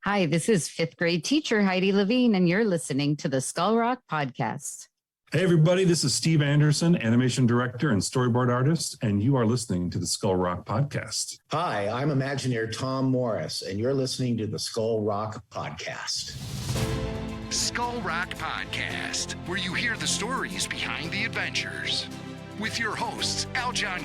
Hi, this is fifth grade teacher Heidi Levine, and you're listening to the Skull Rock Podcast. Hey, everybody, this is Steve Anderson, animation director and storyboard artist, and you are listening to the Skull Rock Podcast. Hi, I'm Imagineer Tom Morris, and you're listening to the Skull Rock Podcast. Skull Rock Podcast, where you hear the stories behind the adventures. With your hosts, Aljon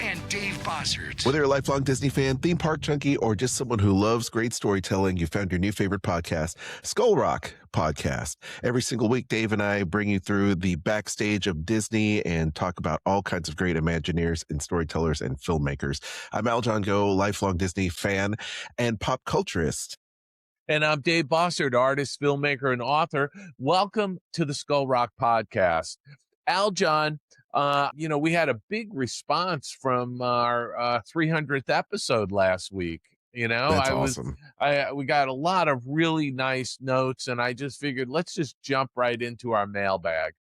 and Dave Bossert. Whether you're a lifelong Disney fan, theme park junkie, or just someone who loves great storytelling, you found your new favorite podcast, Skull Rock Podcast. Every single week, Dave and I bring you through the backstage of Disney and talk about all kinds of great Imagineers and storytellers and filmmakers. I'm Aljon, lifelong Disney fan and pop culturist. And I'm Dave Bossert, artist, filmmaker, and author. Welcome to the Skull Rock Podcast. Aljon, we had a big response from our 300th episode last week. That's awesome. We got a lot of really nice notes, and I just figured let's just jump right into our mailbag.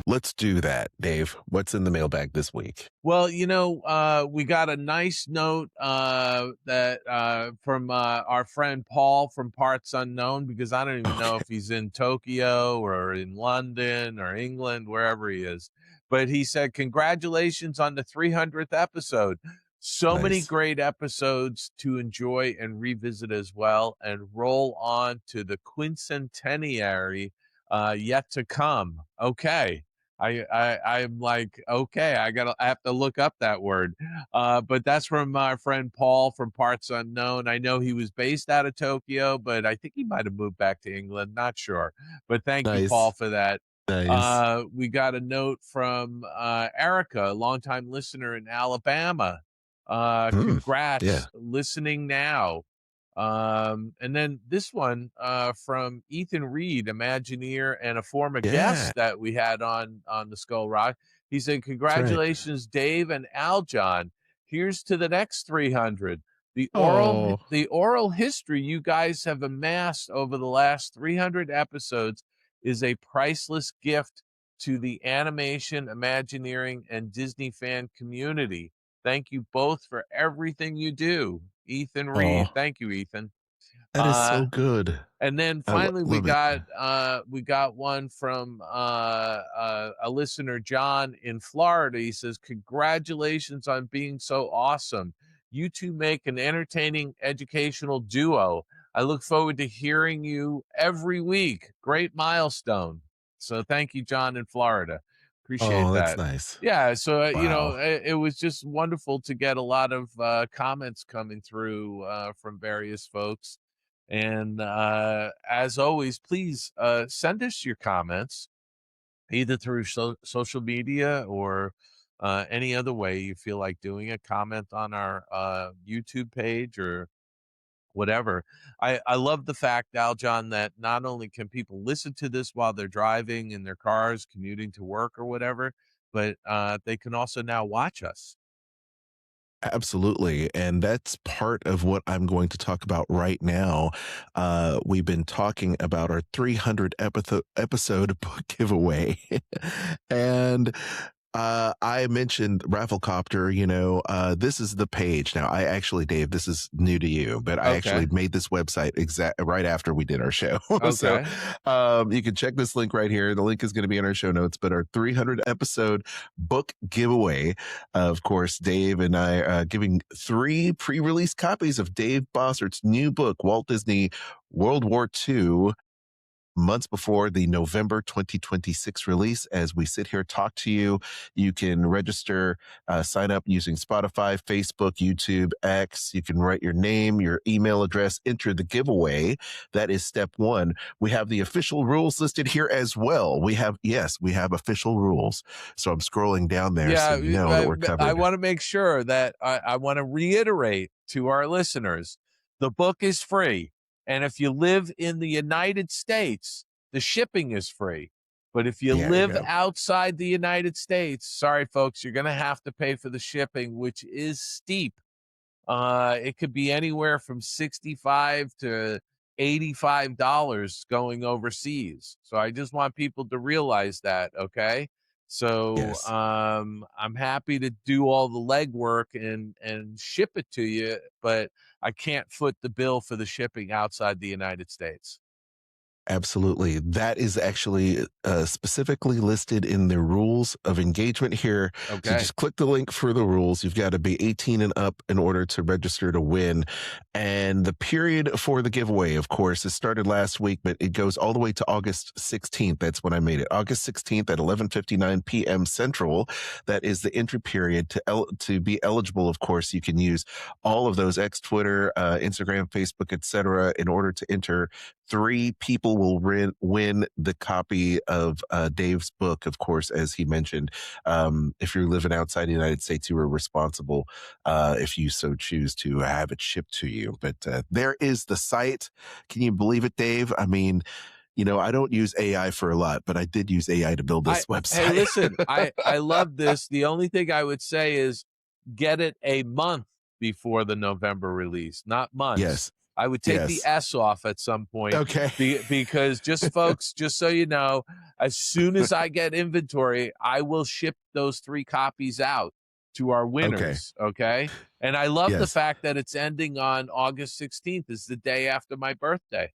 Let's do that, Dave. What's in the mailbag this week? Well, we got a nice note that from our friend Paul from Parts Unknown, because I don't even know if he's in Tokyo or in London or England, wherever he is. But he said, congratulations on the 300th episode. So many great episodes to enjoy and revisit as well, and roll on to the quincentenary yet to come. Okay. I'm like, okay, I have to look up that word. But that's from my friend Paul from Parts Unknown. I know he was based out of Tokyo, but I think he might have moved back to England. Not sure. But thank you, Paul, for that. Nice. We got a note from Erica, a longtime listener in Alabama. Congrats, listening now. And then this one from Ethan Reed, Imagineer and a former guest that we had on the Skull Rock. He said, congratulations, Dave and Aljon. Here's to the next 300. The oral history you guys have amassed over the last 300 episodes is a priceless gift to the animation, Imagineering, and Disney fan community. Thank you both for everything you do. Ethan Reed. Thank you, Ethan. That is so good. And then finally we got one from a listener, John in Florida. He says, congratulations on being so awesome. You two make an entertaining educational duo. I look forward to hearing you every week. Great milestone. So thank you, John in Florida. Appreciate that. That's nice. Yeah. So, it was just wonderful to get a lot of comments coming through from various folks. And as always, please send us your comments either through social media or any other way you feel like doing a comment on our YouTube page or whatever. I love the fact, Aljon, that not only can people listen to this while they're driving in their cars, commuting to work or whatever, but they can also now watch us. Absolutely. And that's part of what I'm going to talk about right now. We've been talking about our 300 episode book giveaway. And I mentioned Rafflecopter, this is the page. Now, Dave, this is new to you, but I actually made this website right after we did our show. So you can check this link right here. The link is going to be in our show notes, but our 300 episode book giveaway, of course, Dave and I are giving 3 pre-release copies of Dave Bossert's new book, Walt Disney World War II, months before the November 2026 release. As we sit here, talk to you, you can register, sign up using Spotify, Facebook, YouTube, X. You can write your name, your email address, enter the giveaway. That is step 1. We have the official rules listed here as well. We have official rules. So I'm scrolling down there. Yeah, so you know that we're covered. I want to make sure that I want to reiterate to our listeners, the book is free. And if you live in the United States, the shipping is free. But if you live outside the United States, sorry, folks, you're going to have to pay for the shipping, which is steep. It could be anywhere from $65 to $85 going overseas. So I just want people to realize that, okay? So Yes. I'm happy to do all the legwork and ship it to you, but I can't foot the bill for the shipping outside the United States. Absolutely. That is actually specifically listed in the rules of engagement here. So Okay. just click the link for the rules. You've got to be 18 and up in order to register to win. And the period for the giveaway, of course, it started last week, but it goes all the way to August 16th. That's when I made it. August 16th at 11:59 p.m. Central. That is the entry period to be eligible. Of course, you can use all of those X, Twitter, Instagram, Facebook, etc. in order to enter. 3 people will win the copy of Dave's book, of course, as he mentioned. If you're living outside the United States, you are responsible if you so choose to have it shipped to you. But there is the site. Can you believe it, Dave? I mean, I don't use AI for a lot, but I did use AI to build this website. Hey, listen, I love this. The only thing I would say is get it a month before the November release, not months. Yes. I would take the S off at some point. Okay. Because just folks, just so you know, as soon as I get inventory, I will ship those 3 copies out to our winners. Okay. And I love the fact that it's ending on August 16th is the day after my birthday.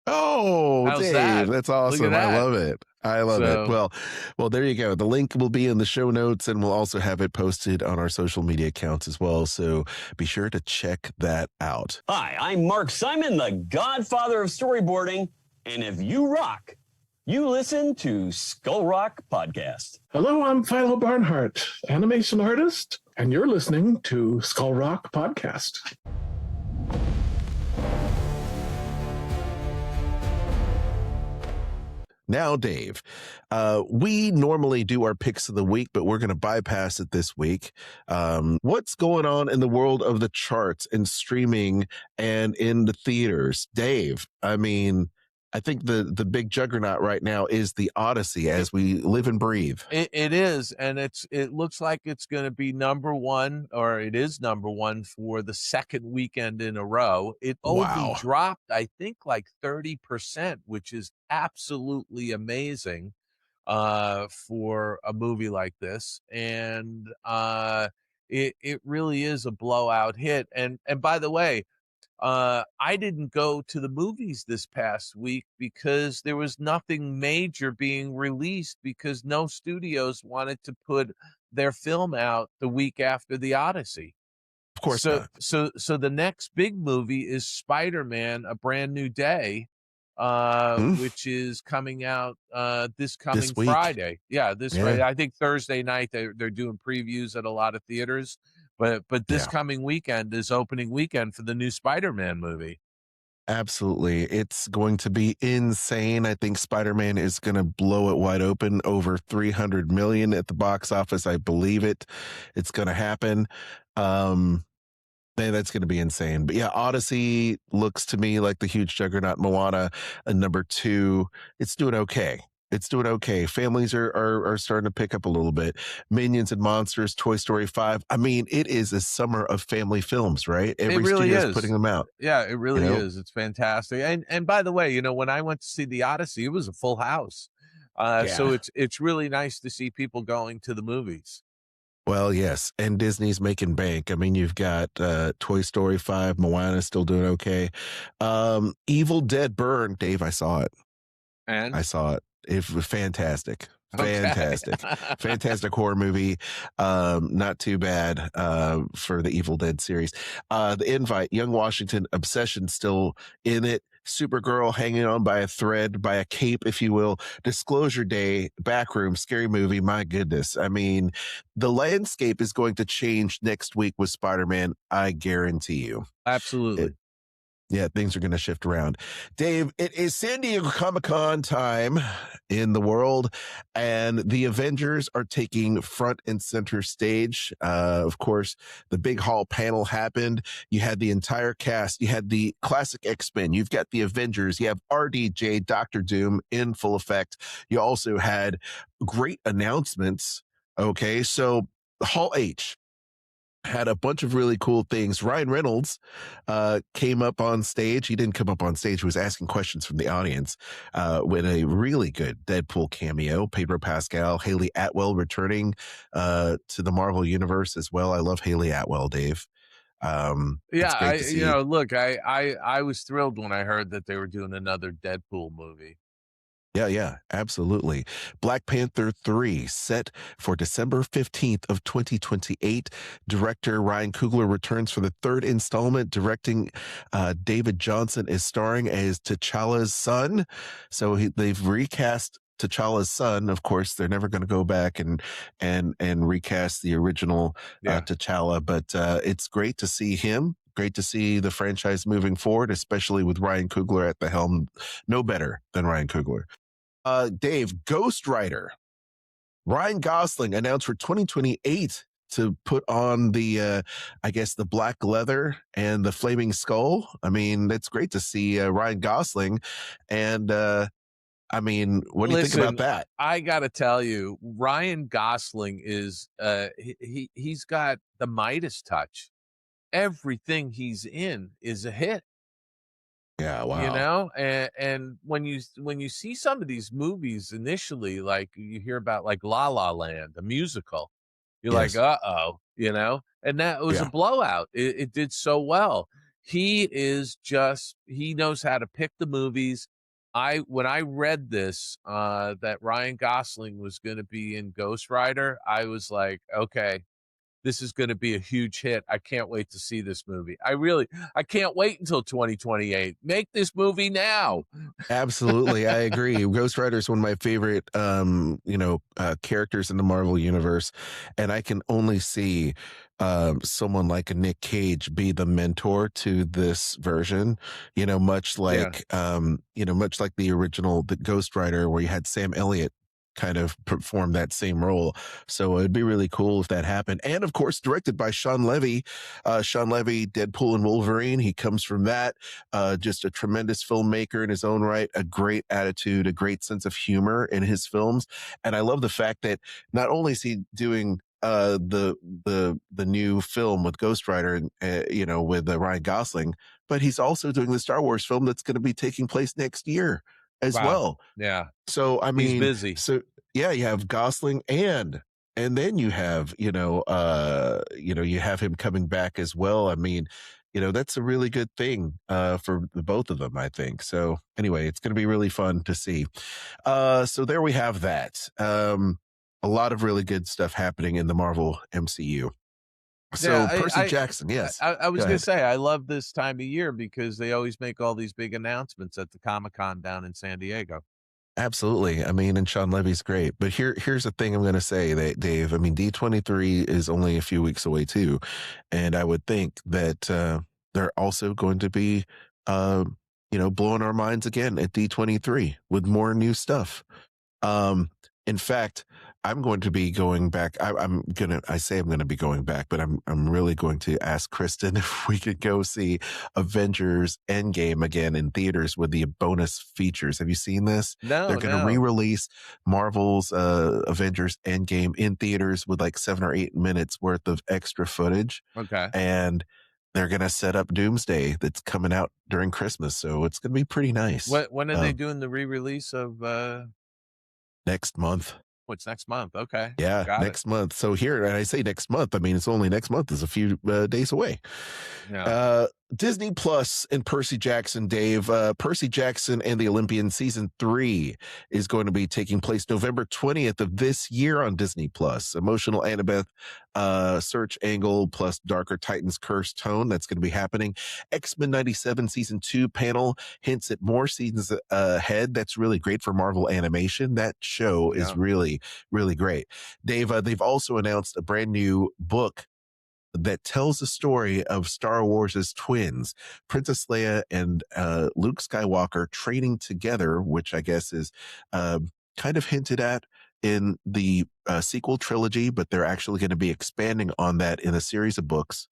Oh, how's Dave, that's awesome. that. I love it. I love it. Well, there you go. The link will be in the show notes, and we'll also have it posted on our social media accounts as well. So be sure to check that out. Hi, I'm Mark Simon, the godfather of storyboarding. And if you rock, you listen to Skull Rock Podcast. Hello, I'm Philo Barnhart, animation artist, and you're listening to Skull Rock Podcast. Now, Dave, we normally do our picks of the week, but we're going to bypass it this week. What's going on in the world of the charts and streaming and in the theaters? Dave, I mean, I think the big juggernaut right now is the Odyssey as we live and breathe. It is, and it looks like it's going to be number 1, or it is number 1 for the second weekend in a row. It only dropped, I think, like 30%, which is absolutely amazing for a movie like this. And it really is a blowout hit. And by the way, I didn't go to the movies this past week because there was nothing major being released because no studios wanted to put their film out the week after the Odyssey. Of course not. not. So the next big movie is Spider-Man: A Brand New Day, which is coming out this week. Friday. Yeah, Friday. I think Thursday night they're doing previews at a lot of theaters. But this coming weekend is opening weekend for the new Spider-Man movie. Absolutely. It's going to be insane. I think Spider-Man is going to blow it wide open, over 300 million at the box office. I believe it. It's going to happen. Man, that's going to be insane. But yeah, Odyssey looks to me like the huge juggernaut. Moana, number 2. It's doing okay. Families are starting to pick up a little bit. Minions and Monsters, Toy Story 5. I mean, it is a summer of family films, right? Every studio is putting them out. Yeah, it really is. It's fantastic. And by the way, when I went to see the Odyssey, it was a full house. So it's really nice to see people going to the movies. Well, yes, and Disney's making bank. I mean, you've got Toy Story 5, Moana still doing okay. Evil Dead Burn, Dave, I saw it. And I saw it. It was fantastic. Fantastic. Fantastic horror movie. Not too bad for the Evil Dead series. The Invite, Young Washington, Obsession still in it. Supergirl hanging on by a thread, by a cape, if you will. Disclosure Day, Backroom, Scary Movie. My goodness. I mean, the landscape is going to change next week with Spider-Man. I guarantee you. Absolutely. Yeah, things are going to shift around. Dave, it is San Diego Comic-Con time in the world, and the Avengers are taking front and center stage. Of course, the big hall panel happened. You had the entire cast. You had the classic X-Men. You've got the Avengers. You have RDJ, Doctor Doom in full effect. You also had great announcements. Okay, so Hall H had a bunch of really cool things. Ryan Reynolds came up on stage. He didn't come up on stage. He was asking questions from the audience with a really good Deadpool cameo. Pedro Pascal, Haley Atwell returning to the Marvel Universe as well. I love Haley Atwell, Dave. It's great to see. Look, I was thrilled when I heard that they were doing another Deadpool movie. Yeah, absolutely. Black Panther 3 set for December 15th of 2028. Director Ryan Coogler returns for the third installment. Directing David Johnson is starring as T'Challa's son. So they've recast T'Challa's son. Of course, they're never going to go back and recast the original T'Challa, but it's great to see him. Great to see the franchise moving forward, especially with Ryan Coogler at the helm. No better than Ryan Coogler. Dave, Ghost Rider. Ryan Gosling announced for 2028 to put on the, I guess, the black leather and the flaming skull. I mean, it's great to see Ryan Gosling. And, I mean, what do you think about that? I got to tell you, Ryan Gosling is, he's got the Midas touch. Everything he's in is a hit. Yeah, wow. And when you see some of these movies initially, like you hear about like La La Land, a musical, you're like, uh-oh, and that was a blowout. It did so well. He knows how to pick the movies. When I read this, that Ryan Gosling was going to be in Ghost Rider, I was like, okay, this is going to be a huge hit. I can't wait to see this movie. I can't wait until 2028. Make this movie now. Absolutely. I agree. Ghost Rider is one of my favorite, characters in the Marvel universe. And I can only see someone like a Nick Cage be the mentor to this version, much like the original, the Ghost Rider, where you had Sam Elliott kind of perform that same role. So it'd be really cool if that happened. And of course, directed by Sean Levy. Sean Levy, Deadpool and Wolverine. He comes from that. Just a tremendous filmmaker in his own right, a great attitude, a great sense of humor in his films. And I love the fact that not only is he doing the new film with Ghost Rider, with Ryan Gosling, but he's also doing the Star Wars film that's going to be taking place next year as well. Yeah. So I mean, he's busy. So yeah, you have Gosling and then you have you have him coming back as well. I mean, that's a really good thing for the both of them, I think. So anyway, it's going to be really fun to see. So there we have that. A lot of really good stuff happening in the Marvel MCU. So Percy Jackson, yes. I was going to say, I love this time of year because they always make all these big announcements at the Comic-Con down in San Diego. Absolutely. I mean, and Sean Levy's great. But here's the thing I'm going to say, that Dave, I mean, D23 is only a few weeks away too. And I would think that they're also going to be, blowing our minds again at D23 with more new stuff. In fact, I'm going to be going back. I say I'm going to be going back, but I'm really going to ask Kristen if we could go see Avengers Endgame again in theaters with the bonus features. Have you seen this? No, they're going to re-release Marvel's Avengers Endgame in theaters with like 7 or 8 minutes worth of extra footage. Okay. And they're going to set up Doomsday that's coming out during Christmas. So it's going to be pretty nice. When are they doing the re-release of next month? What's next month? Okay. Yeah, next month. So here, and I say next month, I mean, it's only next month. It's a few days away. Yeah. Disney Plus and Percy Jackson, Dave. Percy Jackson and the Olympian Season 3 is going to be taking place November 20th of this year on Disney Plus. Emotional Annabeth search angle plus Darker Titans curse tone. That's going to be happening. X-Men 97 Season 2 panel hints at more seasons ahead. That's really great for Marvel animation. That show is really, really great. Dave, they've also announced a brand new book that tells the story of Star Wars' twins, Princess Leia and Luke Skywalker training together, which I guess is kind of hinted at in the sequel trilogy, but they're actually going to be expanding on that in a series of books.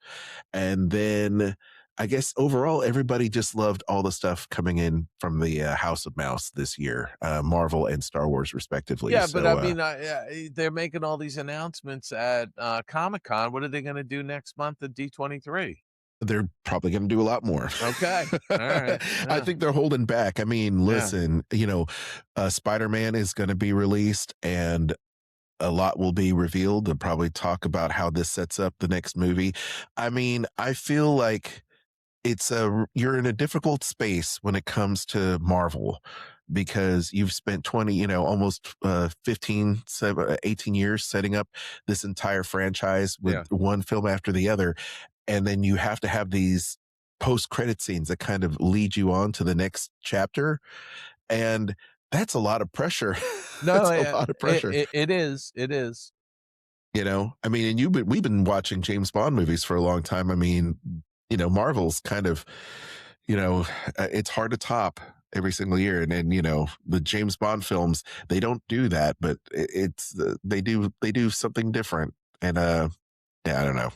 And then I guess overall, everybody just loved all the stuff coming in from the House of Mouse this year, Marvel and Star Wars, respectively. Yeah, So, but I mean, they're making all these announcements at Comic-Con. What are they going to do next month at D23? they're probably going to do a lot more. Okay. All right. I Yeah. think they're holding back. I mean, listen, Spider-Man is going to be released and a lot will be revealed. They'll probably talk about how this sets up the next movie. I mean, I feel like you're in a difficult space when it comes to Marvel because you've spent 20, almost 15, 18 years setting up this entire franchise with one film after the other. And then you have to have these post-credit scenes that kind of lead you on to the next chapter. And that's a lot of pressure. No, That's a lot of pressure. It is. It is. I mean, and we've been watching James Bond movies for a long time. I mean, Marvel's kind of, it's hard to top every single year. And then, the James Bond films, they don't do that, but they do something different. And, yeah, I don't know.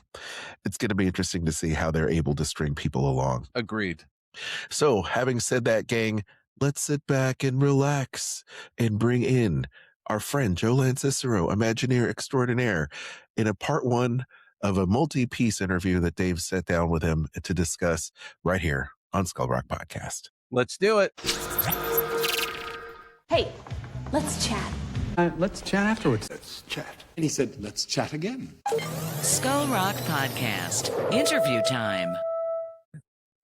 It's going to be interesting to see how they're able to string people along. Agreed. So having said that, gang, let's sit back and relax and bring in our friend Joe Lanzisero, Imagineer extraordinaire, in a part 1 of a multi-piece interview that Dave sat down with him to discuss right here on Skull Rock Podcast. Let's do it. Hey, let's chat. Let's chat afterwards. Let's chat. And he said, let's chat again. Skull Rock Podcast. Interview time.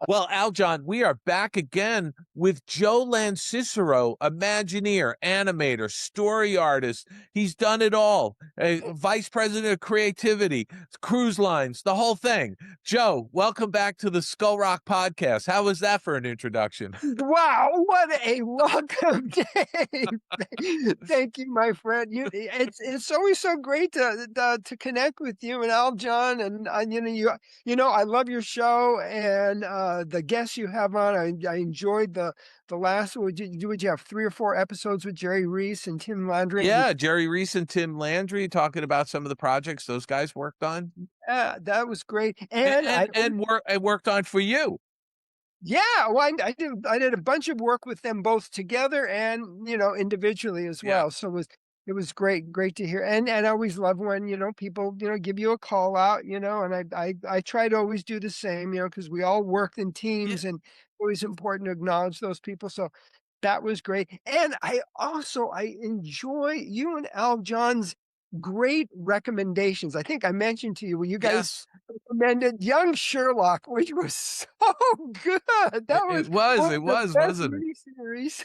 Well, Aljon, we are back again with Joe Lanzisero, Imagineer, animator, story artist. He's done it all. Vice President of Creativity, cruise lines, the whole thing. Joe, welcome back to the Skull Rock Podcast. How was that for an introduction? Wow, what a welcome, Dave. Thank you, my friend. It's always so great to connect with you and Aljon, and I love your show and the guests you have on. I enjoyed the last. Would you have 3 or 4 episodes with Jerry Reese and Tim Landry? Yeah, Jerry Reese and Tim Landry talking about some of the projects those guys worked on. Yeah, that was great, and worked on for you. Yeah, well, I did a bunch of work with them both together and individually as well. So it was great to hear. And I always love when people give you a call out, and I try to always do the same, because we all work in teams, and always important to acknowledge those people. So that was great. And I enjoy you and Aljon's great recommendations. I think I mentioned to you when you guys recommended Young Sherlock, which was so good. It was, wasn't it? Series.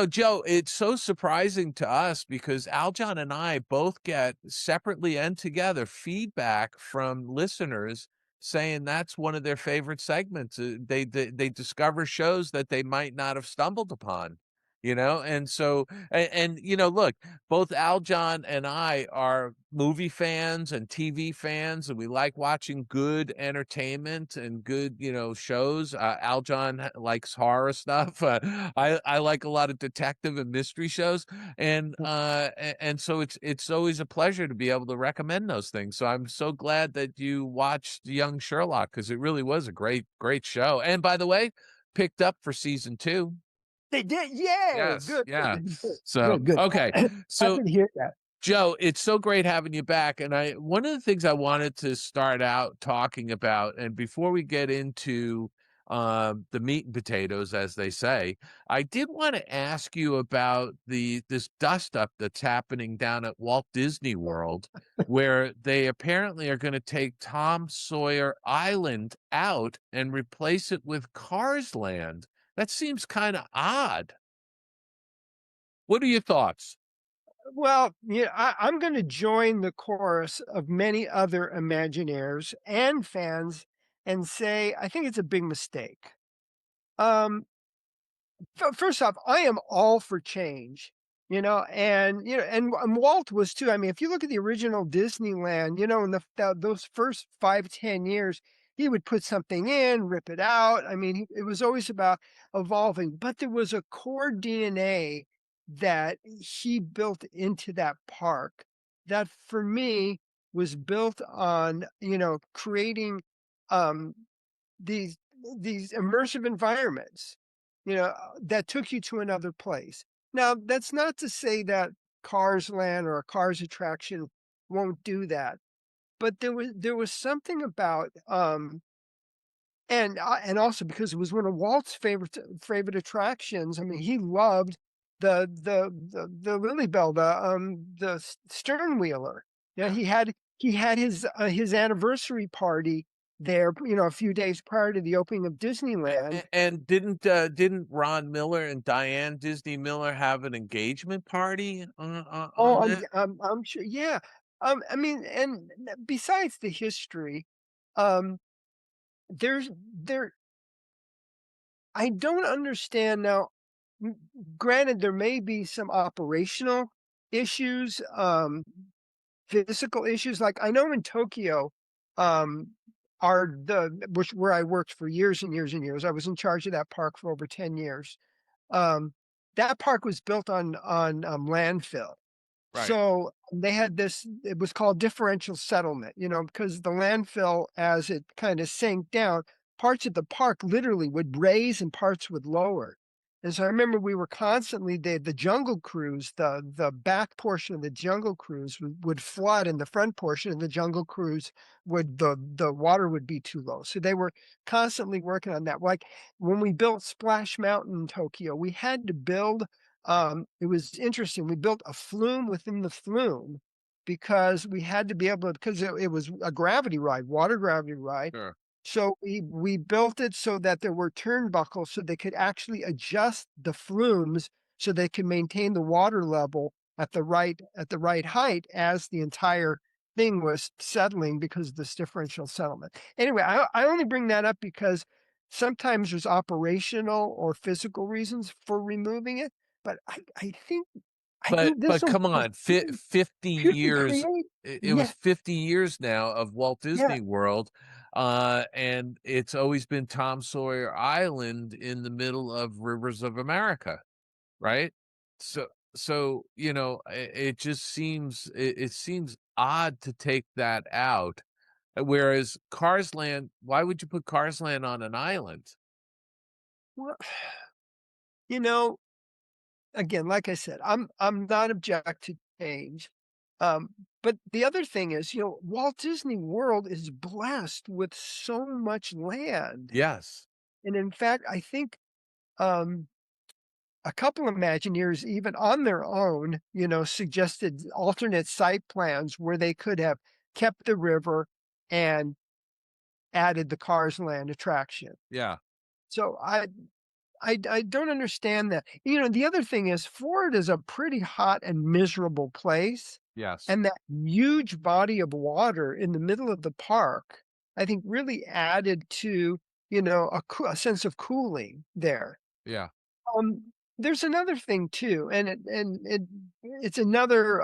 Joe, it's so surprising to us because Aljon and I both get separately and together feedback from listeners saying that's one of their favorite segments. They discover shows that they might not have stumbled upon. And so, look, both Aljon and I are movie fans and TV fans, and we like watching good entertainment and good, shows. Aljon likes horror stuff. I like a lot of detective and mystery shows. And so it's always a pleasure to be able to recommend those things. So I'm so glad that you watched Young Sherlock, because it really was a great show. And by the way, picked up for season 2. They did, yeah. Yes, Good. yeah. Good. So Good. okay, so I can hear that. Joe, it's so great having you back. And one of the things I wanted to start out talking about, and before we get into the meat and potatoes, as they say, I did want to ask you about this dust up that's happening down at Walt Disney World, where they apparently are going to take Tom Sawyer Island out and replace it with Cars Land. That seems kind of odd. What are your thoughts? Well, I'm going to join the chorus of many other Imagineers and fans and say I think it's a big mistake. First off, I am all for change, and Walt was too. I mean, if you look at the original Disneyland, in those first 5-10 years, he would put something in, rip it out. I mean, it was always about evolving, but there was a core DNA that he built into that park that for me was built on, creating these these immersive environments, that took you to another place. Now, that's not to say that Cars Land or a Cars attraction won't do that, but there was something about and also because it was one of Walt's favorite attractions. I mean, he loved the Lily Bell, the stern wheeler. Yeah, he had his anniversary party there, a few days prior to the opening of Disneyland. And didn't Ron Miller and Diane Disney Miller have an engagement party on that? I'm sure. Yeah. I mean, and besides the history, um, there's there. I don't understand now. Granted, there may be some operational issues, physical issues. Like I know in Tokyo, um, where I worked for years and years and years. I was in charge of that park for over 10 years. Um, that park was built on landfill. Right. So they had it was called differential settlement, because the landfill, as it kind of sank down, parts of the park literally would raise and parts would lower. And so I remember we were constantly, the jungle cruise, the back portion of the jungle cruise would flood, and the front portion of the jungle cruise the water would be too low. So they were constantly working on that. Like when we built Splash Mountain in Tokyo, we had to build it was interesting. We built a flume within the flume because we had to be able to, because it was a gravity ride, water gravity ride. Sure. So we built it so that there were turnbuckles so they could actually adjust the flumes so they could maintain the water level at the right height as the entire thing was settling because of this differential settlement. Anyway, I only bring that up because sometimes there's operational or physical reasons for removing it. But I think But come on, 50 years. It was Yeah. 50 years now of Walt Yeah. Disney World, and it's always been Tom Sawyer Island in the middle of Rivers of America, right? So it just seems it seems odd to take that out. Whereas Cars Land, why would you put Cars Land on an island? Well, again, like I said, I'm not object to change. But the other thing is, Walt Disney World is blessed with so much land. Yes. And in fact, I think a couple of Imagineers, even on their own, suggested alternate site plans where they could have kept the river and added the Cars Land attraction. Yeah. So I don't understand that. The other thing is Florida is a pretty hot and miserable place. Yes. And that huge body of water in the middle of the park, I think really added to, a sense of cooling there. Yeah. There's another thing too, and it's another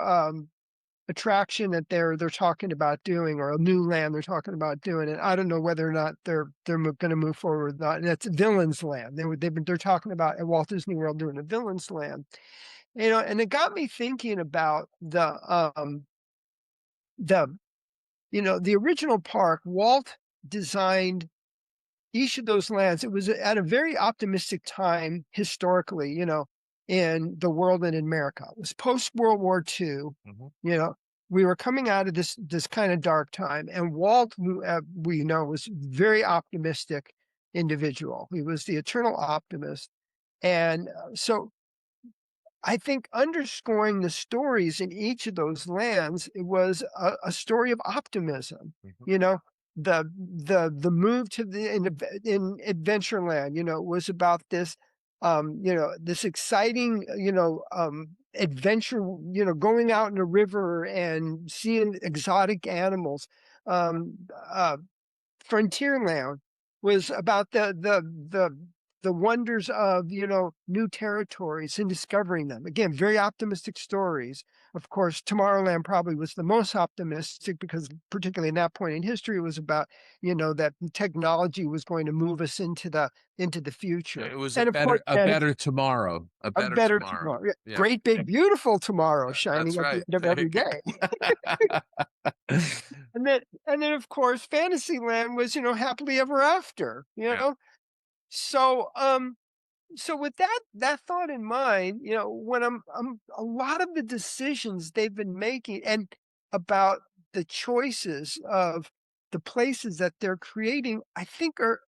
attraction that they're talking about doing, or a new land they're talking about doing, and I don't know whether or not they're going to move forward with that. And that's Villains Land. They're talking about at Walt Disney World doing a Villains Land, and it got me thinking about the original park. Walt designed each of those lands. It was at a very optimistic time historically, in the world and in America. It was post World War II. Mm-hmm. We were coming out of this kind of dark time, and Walt, who we know, was a very optimistic individual. He was the eternal optimist, and so I think underscoring the stories in each of those lands, it was a story of optimism. Mm-hmm. The move to in Adventureland, was about this, this exciting, adventure, going out in a river and seeing exotic animals. Frontierland was about the the wonders of, new territories and discovering them. Again, very optimistic stories. Of course, Tomorrowland probably was the most optimistic because particularly in that point in history, it was about, that technology was going to move us into the future. It was and a of course, better tomorrow. A a better better tomorrow. tomorrow. Yeah. Yeah. Great big beautiful tomorrow shining That's at right. the end of every day. And then of course Fantasyland was, happily ever after, Yeah. So with that thought in mind, when I'm a lot of the decisions they've been making and about the choices of the places that they're creating, I think are,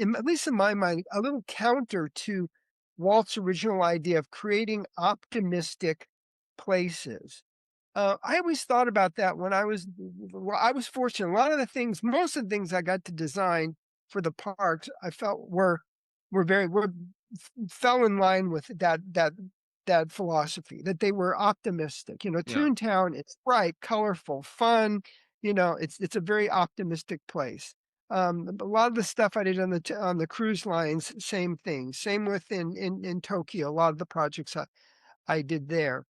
at least in my mind, a little counter to Walt's original idea of creating optimistic places. I always thought about that when I was fortunate. A lot of the things, most of the things I got to design for the parks, I felt were fell in line with that philosophy, that they were optimistic. Yeah. Toontown, it's bright, colorful, fun. It's a very optimistic place. A lot of the stuff I did on the cruise lines, same thing. Same with in Tokyo. A lot of the projects I did there.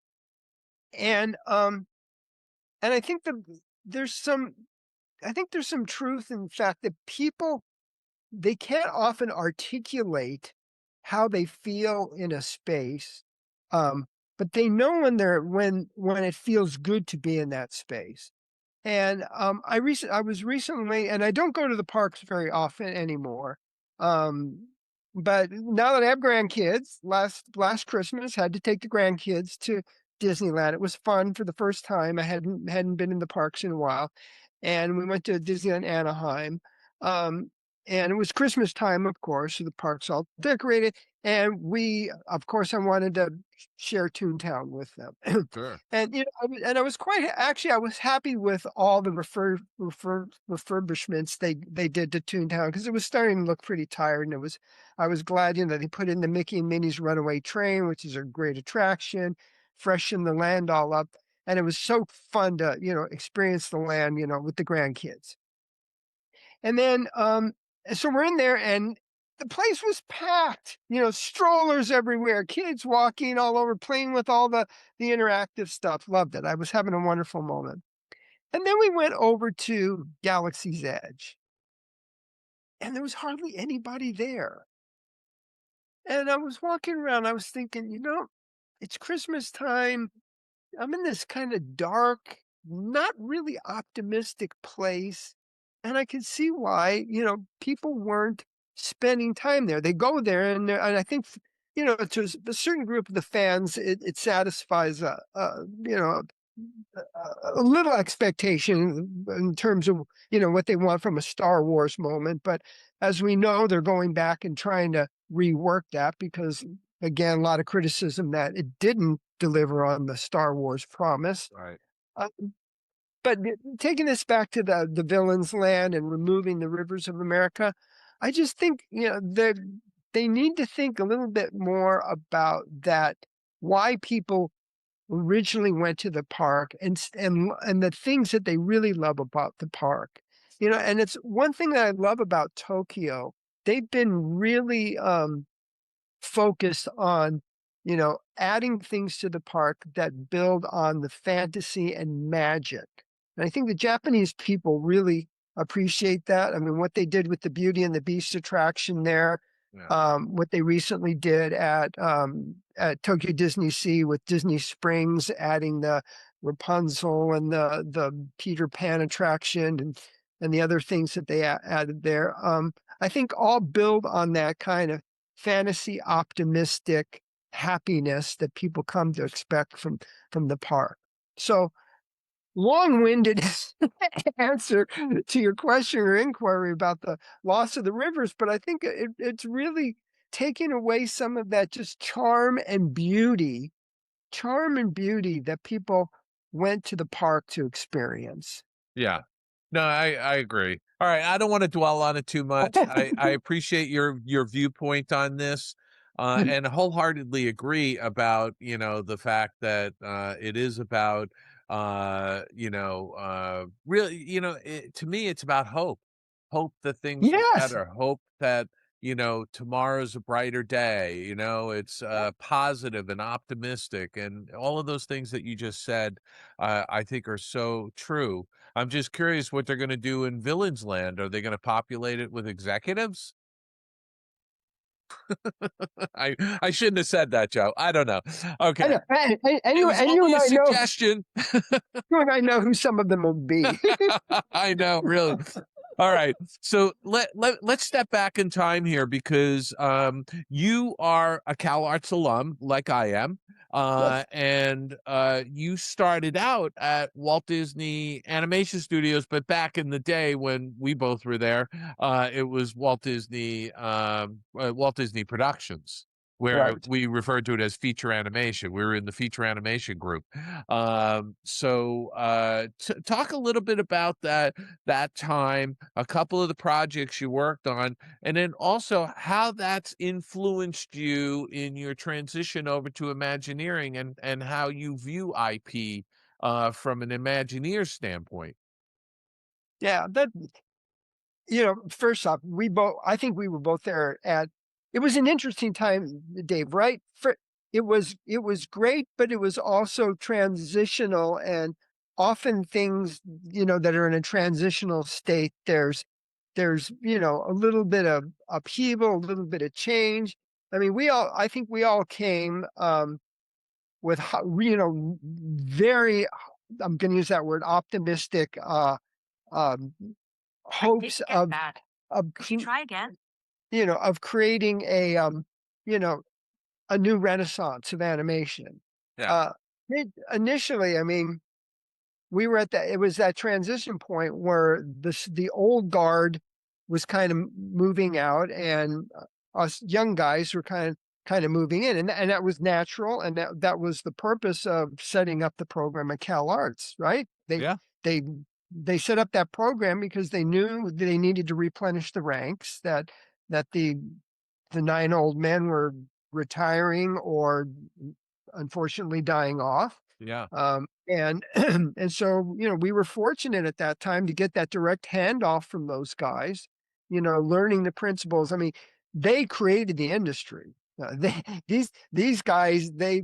And I think there's some truth in the fact that people, they can't often articulate how they feel in a space, but they know when it feels good to be in that space. And I was recently, and I don't go to the parks very often anymore. But now that I have grandkids, last Christmas had to take the grandkids to Disneyland. It was fun for the first time. I hadn't been in the parks in a while, and we went to Disneyland Anaheim. And it was Christmas time, of course, so the park's all decorated. And of course, I wanted to share Toontown with them. Sure. And I was I was happy with all the refurbishments they did to Toontown because it was starting to look pretty tired. And I was glad they put in the Mickey and Minnie's Runaway Train, which is a great attraction, freshen the land all up, and it was so fun to experience the land with the grandkids. And then so we're in there and the place was packed, strollers everywhere, kids walking all over, playing with all the interactive stuff. Loved it. I was having a wonderful moment. And then we went over to Galaxy's Edge. And there was hardly anybody there. And I was walking around, I was thinking, it's Christmas time. I'm in this kind of dark, not really optimistic place. And I could see why, people weren't spending time there. They go there and I think, to a certain group of the fans, it satisfies a little expectation in terms of, what they want from a Star Wars moment. But as we know, they're going back and trying to rework that because, again, a lot of criticism that it didn't deliver on the Star Wars promise. Right. But taking this back to the villain's land and removing the rivers of America, I just think, they need to think a little bit more about that, why people originally went to the park and the things that they really love about the park. And it's one thing that I love about Tokyo. They've been really focused on, adding things to the park that build on the fantasy and magic. And I think the Japanese people really appreciate that. I mean, what they did with the Beauty and the Beast attraction there, what they recently did at Tokyo Disney Sea with Disney Springs, adding the Rapunzel and the Peter Pan attraction and the other things that they added there. I think all build on that kind of fantasy, optimistic happiness that people come to expect from the park. So long-winded answer to your question or inquiry about the loss of the rivers, but I think it's really taking away some of that just charm and beauty that people went to the park to experience. Yeah. No, I agree. All right. I don't want to dwell on it too much. I appreciate your viewpoint on this. And wholeheartedly agree about, the fact that it is about really, to me, it's about hope that things are better, hope that, tomorrow's a brighter day, it's positive and optimistic, and all of those things that you just said, I think are so true. I'm just curious what they're going to do in Villains Land. Are they going to populate it with executives? I shouldn't have said that, Joe. I don't know. Okay. You and I suggestion. You and I know who some of them will be. I know, really. All right. So let's step back in time here, because you are a CalArts alum like I am. Yes. And you started out at Walt Disney Animation Studios, but back in the day when we both were there, it was Walt Disney Productions, where Right. we referred to it as feature animation. We were in the feature animation group. So talk a little bit about that time, a couple of the projects you worked on, and then also how that's influenced you in your transition over to Imagineering, and how you view IP from an Imagineer standpoint. Yeah, first off, I think we were both there it was an interesting time, Dave, right? It was great, but it was also transitional, and often things, that are in a transitional state, there's a little bit of upheaval, a little bit of change. I mean, I think we all came with, very, I'm going to use that word, optimistic hopes of Try again. Of creating a new renaissance of animation. Yeah. Initially, I mean, we were it was that transition point where the old guard was kind of moving out, and us young guys were kind of moving in, and that was natural, and that was the purpose of setting up the program at CalArts, right? They set up that program because they knew they needed to replenish the ranks, that the 9 old men were retiring or unfortunately dying off. Yeah. And and so, we were fortunate at that time to get that direct handoff from those guys, learning the principles. I mean, they created the industry. These guys, I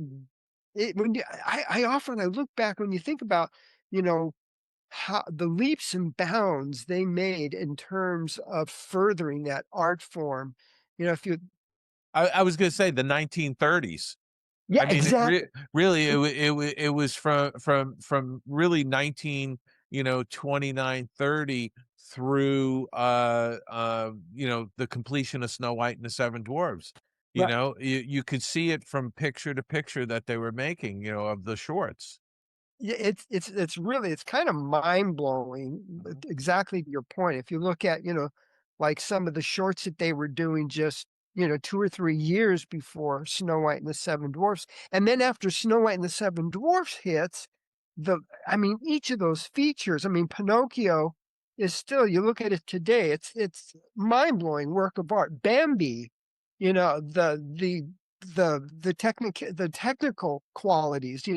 look back, when you think about, how the leaps and bounds they made in terms of furthering that art form. If you I was going to say the 1930s. Yeah, I mean, exactly. really, it was from really 29, 30 through the completion of Snow White and the Seven Dwarfs. Right. You could see it from picture to picture that they were making, of the shorts. Yeah, it's kind of mind blowing. Exactly to your point. If you look at, like some of the shorts that they were doing just, 2 or 3 years before Snow White and the Seven Dwarfs. And then after Snow White and the Seven Dwarfs hits, each of those features, Pinocchio is still, you look at it today, it's mind blowing work of art. Bambi, the technical qualities,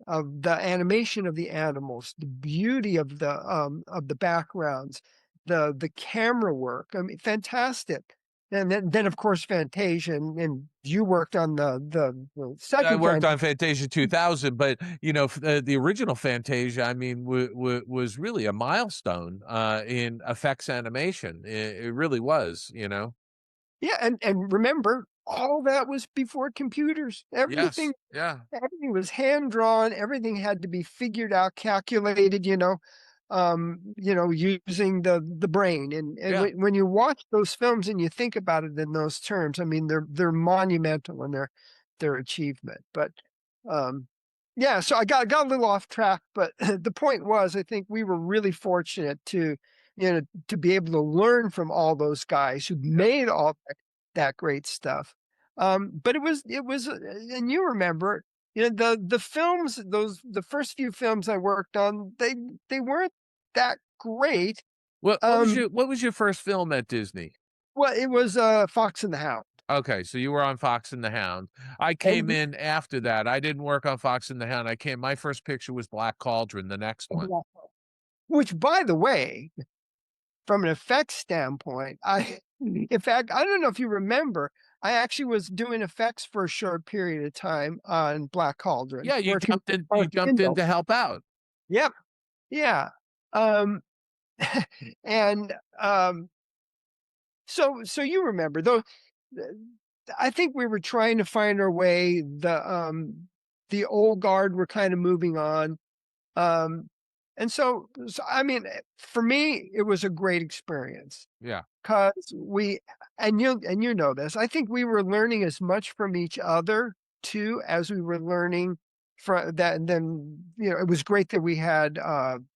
of the animation of the animals, the beauty of the backgrounds, the camera work. I mean, fantastic. And then of course Fantasia, and you worked on the second. I worked on Fantasia 2000, but the original Fantasia, I mean, was really a milestone in effects animation. It really was, Yeah, and remember, all that was before computers. Everything was hand drawn. Everything had to be figured out, calculated. Using the brain. And when you watch those films and you think about it in those terms, I mean, they're monumental in their achievement. But so I got a little off track, but the point was, I think we were really fortunate to be able to learn from all those guys who made all that great stuff. But it was, and you remember, the films, the first few films I worked on, they weren't that great. What was your first film at Disney? Well, it was Fox and the Hound. Okay, so you were on Fox and the Hound. I came in after that. I didn't work on Fox and the Hound. My first picture was Black Cauldron, the next one. Which, by the way, from an effects standpoint, In fact, I don't know if you remember, I actually was doing effects for a short period of time on Black Cauldron. Yeah, you working jumped in. with You jumped in Kindle. to help out. Yep. Yeah. Um, and so you remember though. I think we were trying to find our way. The old guard were kind of moving on. And so I mean, for me, it was a great experience. Yeah. Because and you know this, I think we were learning as much from each other too as we were learning from that. And then, it was great that we had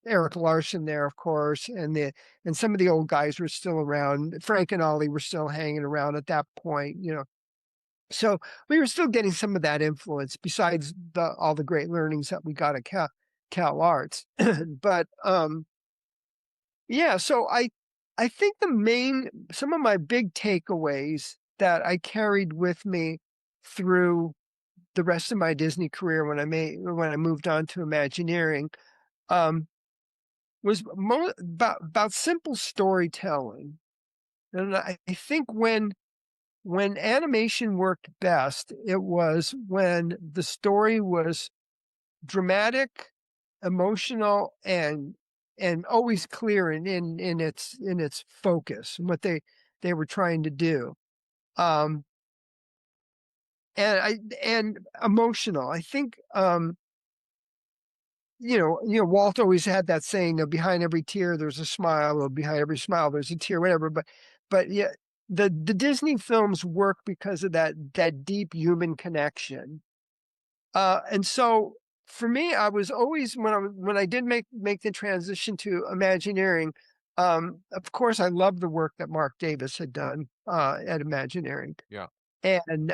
Eric Larson there, of course, and some of the old guys were still around. Frank and Ollie were still hanging around at that point, So we were still getting some of that influence besides all the great learnings that we got at Cal Arts. But yeah, so I think some of my big takeaways that I carried with me through the rest of my Disney career when I moved on to Imagineering, was about simple storytelling. And I think when animation worked best, it was when the story was dramatic, emotional, and always clear in its focus and what they were trying to do. And emotional. I think Walt always had that saying, behind every tear there's a smile, or behind every smile there's a tear, whatever. But yeah, the Disney films work because of that deep human connection. And so for me, I was always, when I did make the transition to Imagineering, of course I loved the work that Mark Davis had done at Imagineering. Yeah. And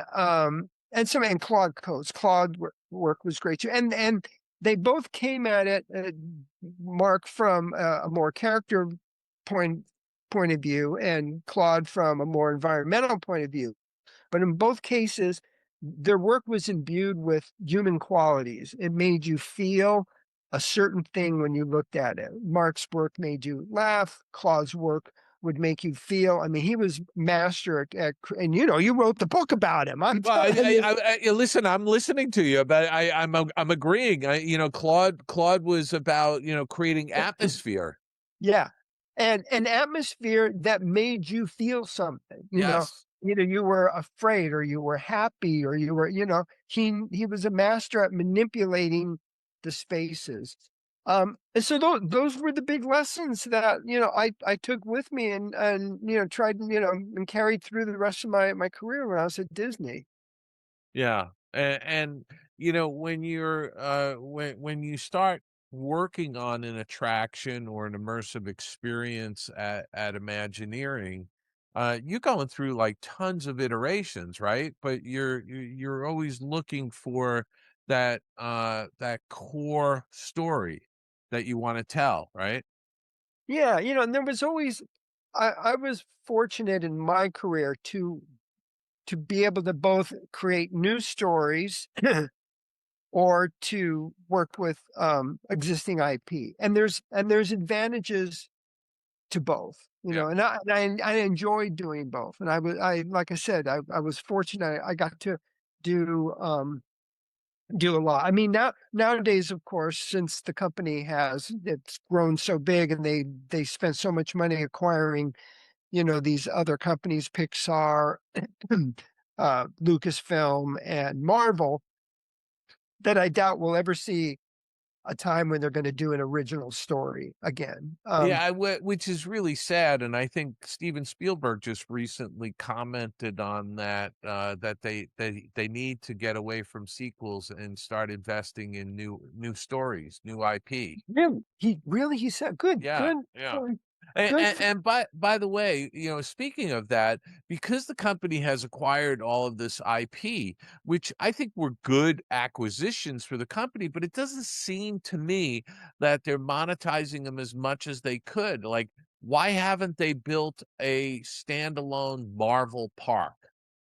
Claude Coates. Claude work was great too. And they both came at it, Mark from a more character point of view, and Claude from a more environmental point of view. But in both cases, their work was imbued with human qualities. It made you feel a certain thing when you looked at it. Mark's work made you laugh. Claude's work would make you feel. I mean, he was master and you wrote the book about him. Listen, I'm listening to you, but I'm agreeing. Claude was about creating atmosphere. Yeah, and an atmosphere that made you feel something. Yes. Either you were afraid or you were happy or you were, he was a master at manipulating the spaces. And so those were the big lessons that, I took with me and tried, and carried through the rest of my career when I was at Disney. Yeah. And when you're, when you start working on an attraction or an immersive experience at Imagineering, you're going through like tons of iterations, right? But you're always looking for that core story that you want to tell, right? Yeah, and there was always, I was fortunate in my career to be able to both create new stories or to work with existing IP. And there's advantages to both, and I enjoyed doing both. And like I said, I was fortunate. I got to do a lot. I mean, nowadays, of course, since the company it's grown so big and they spent so much money acquiring, these other companies, Pixar, Lucasfilm, and Marvel, that I doubt we'll ever see a time when they're going to do an original story again. Which is really sad. And I think Steven Spielberg just recently commented on that, that they need to get away from sequels and start investing in new stories, new IP. He said, good. Yeah. And by the way, speaking of that, because the company has acquired all of this IP, which I think were good acquisitions for the company, but it doesn't seem to me that they're monetizing them as much as they could. Like, why haven't they built a standalone Marvel park?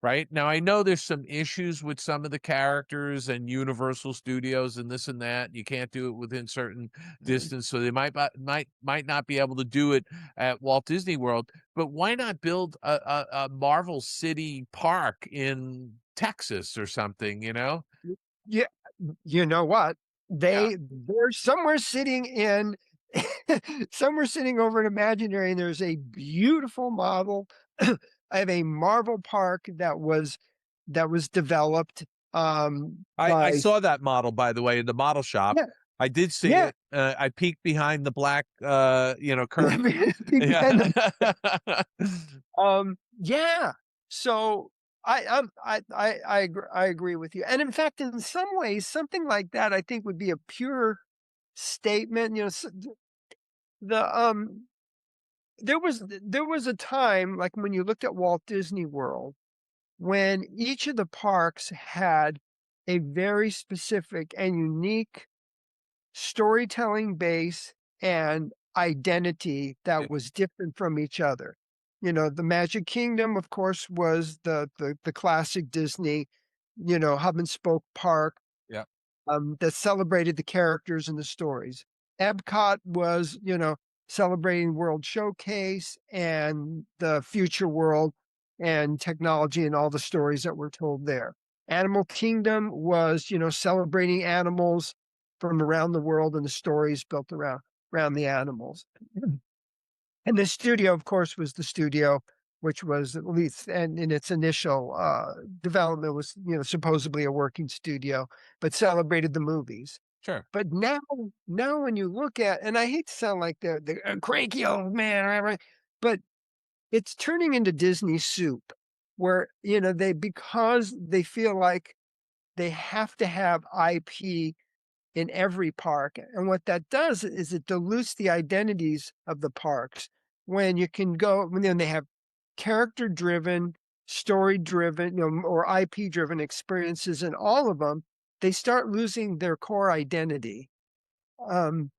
right? Now, I know there's some issues with some of the characters and Universal Studios and this and that. You can't do it within certain distance, so they might not be able to do it at Walt Disney World. But why not build a Marvel City park in Texas or something? Yeah, you know what? They're somewhere sitting in somewhere sitting over in Imagineering. There's a beautiful model of a Marvel park that was developed. I saw that model, by the way, in the model shop. Yeah. I did see Yeah. it. I peeked behind the black, curtain. Peek behind Yeah. Yeah. So I agree with you. And in fact, in some ways, something like that I think would be a pure statement. The there was a time, like when you looked at Walt Disney World, when each of the parks had a very specific and unique storytelling base and identity that was different from each other. The Magic Kingdom, of course, was the classic Disney, hub and spoke park. Yeah. That celebrated the characters and the stories. Epcot was, celebrating World Showcase and the future world and technology and all the stories that were told there. Animal Kingdom was, celebrating animals from around the world and the stories built around the animals. And the studio, of course, was the studio, which was at least, and in its initial development was, supposedly a working studio, but celebrated the movies. Sure. But now when you look at, and I hate to sound like the cranky old man, right? But it's turning into Disney soup, where because they feel like they have to have IP in every park. And what that does is it dilutes the identities of the parks when you can go, when they have character driven, story driven, or IP driven experiences in all of them, they start losing their core identity. And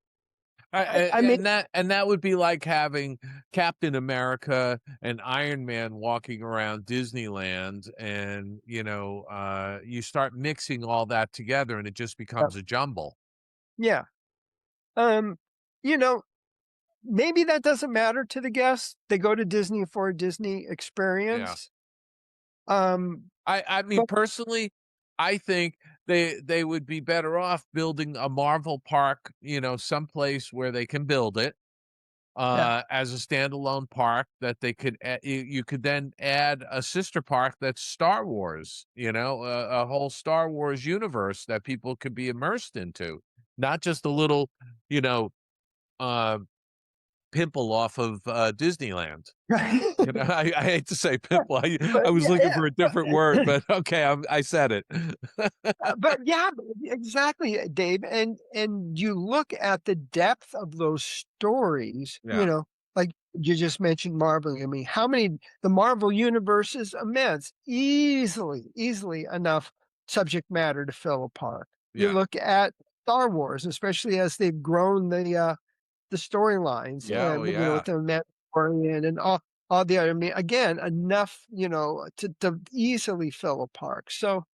that would be like having Captain America and Iron Man walking around Disneyland, and you start mixing all that together, and it just becomes a jumble. Yeah. Maybe that doesn't matter to the guests. They go to Disney for a Disney experience. I mean, personally, I think they would be better off building a Marvel park, someplace where they can build it as a standalone park that they could, you could then add a sister park that's Star Wars, a whole Star Wars universe that people could be immersed into, not just a little, pimple off of Disneyland. I hate to say pimple. I was looking for a different word, but okay, I said it. But yeah, exactly, Dave. And you look at the depth of those stories, like you just mentioned Marvel. I mean, the Marvel universe is immense, easily enough subject matter to fill a park. You look at Star Wars, especially as they've grown the storylines, with the Mandalorian and all the other. I mean, again, enough, to easily fill a park. So,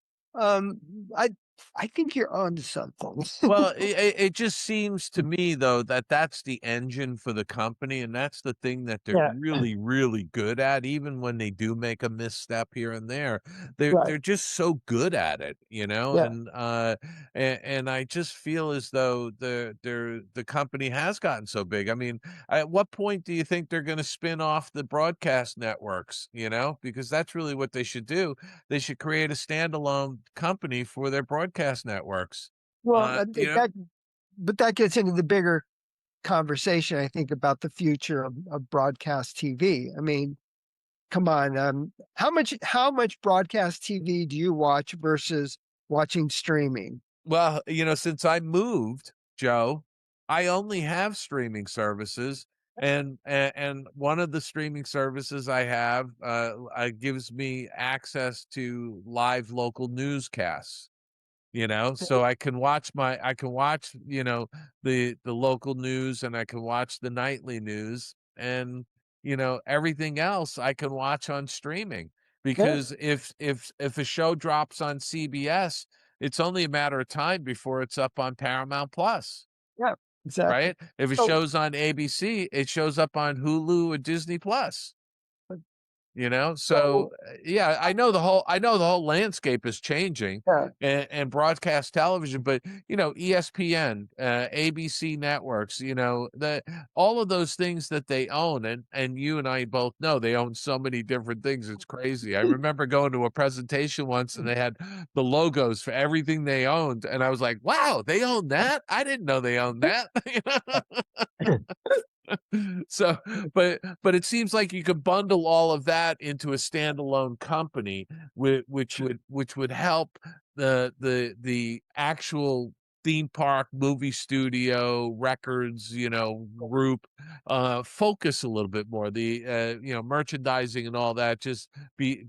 I think you're onto something. Well, it just seems to me, though, that's the engine for the company, and that's the thing that they're really, really good at. Even when they do make a misstep here and there, they're just so good at it, And I just feel as though the company has gotten so big. I mean, at what point do you think they're going to spin off the broadcast networks? Because that's really what they should do. They should create a standalone company for their broadcast networks. Well, but that gets into the bigger conversation, I think, about the future of broadcast TV. I mean, come on, how much broadcast TV do you watch versus watching streaming? Well, since I moved, Joe, I only have streaming services, and one of the streaming services I have gives me access to live local newscasts. So I can watch the local news, and I can watch the nightly news, and everything else I can watch on streaming, because if a show drops on CBS, it's only a matter of time before it's up on Paramount Plus. Yeah, exactly. Right? If it shows on ABC, it shows up on Hulu or Disney Plus. So yeah, I know the whole landscape is changing, and broadcast television, but ESPN, ABC networks, all of those things that they own, and you and I both know they own so many different things. It's crazy. I remember going to a presentation once and they had the logos for everything they owned, and I was like, wow, they own that? I didn't know they owned that. So, but it seems like you could bundle all of that into a standalone company, which would help the actual theme park, movie studio, records, group focus a little bit more. The merchandising and all that,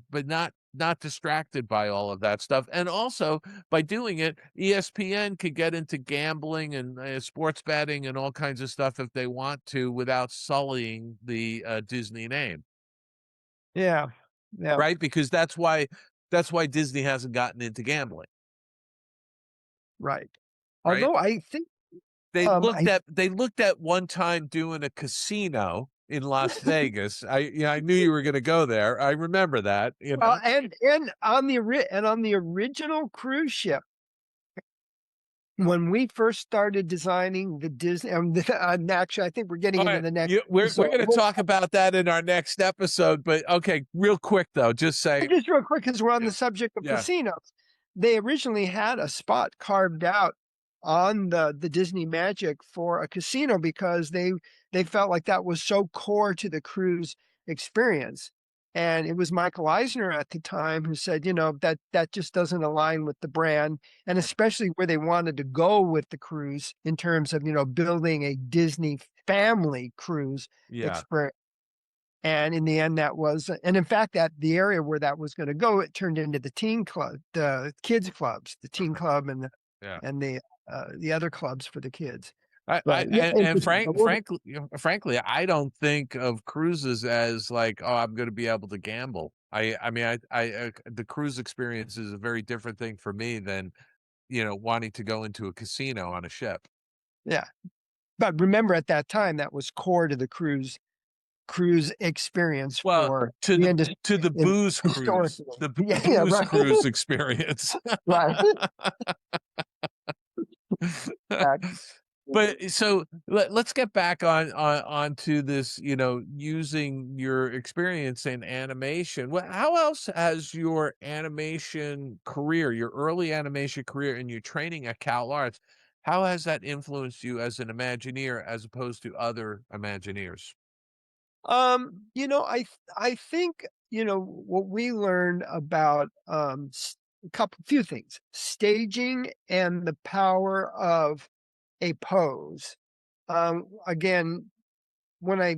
but not distracted by all of that stuff. And also by doing it, ESPN could get into gambling and sports betting and all kinds of stuff if they want to, without sullying the Disney name. Yeah. Right. Because that's why Disney hasn't gotten into gambling. Right. Although I think they looked at one time doing a casino in Las Vegas. I knew you were going to go there. I remember that. And on the original cruise ship, when we first started designing the Disney, actually, I think we're getting into the next. We're going to talk about that in our next episode. But okay, real quick though, just real quick, because we're on the subject of casinos. They originally had a spot carved out on the Disney Magic for a casino because they felt like that was so core to the cruise experience. And it was Michael Eisner at the time who said, that just doesn't align with the brand, and especially where they wanted to go with the cruise in terms of, building a Disney family cruise experience. And in the end, that was, and in fact, that the area where that was going to go, it turned into the teen club, the kids clubs, the teen club, and the other clubs for the kids. Frankly, I don't think of cruises as like, oh, I'm going to be able to gamble. The cruise experience is a very different thing for me than, wanting to go into a casino on a ship. Yeah. But remember, at that time, that was core to the cruise experience. Well, to the booze cruise, the booze cruise experience. Right. But so let's get back onto this, using your experience in animation. How else has your animation career, your early animation career, and your training at Cal Arts, how has that influenced you as an Imagineer as opposed to other Imagineers? I think, what we learned about few things: staging and the power of a pose. Again, when I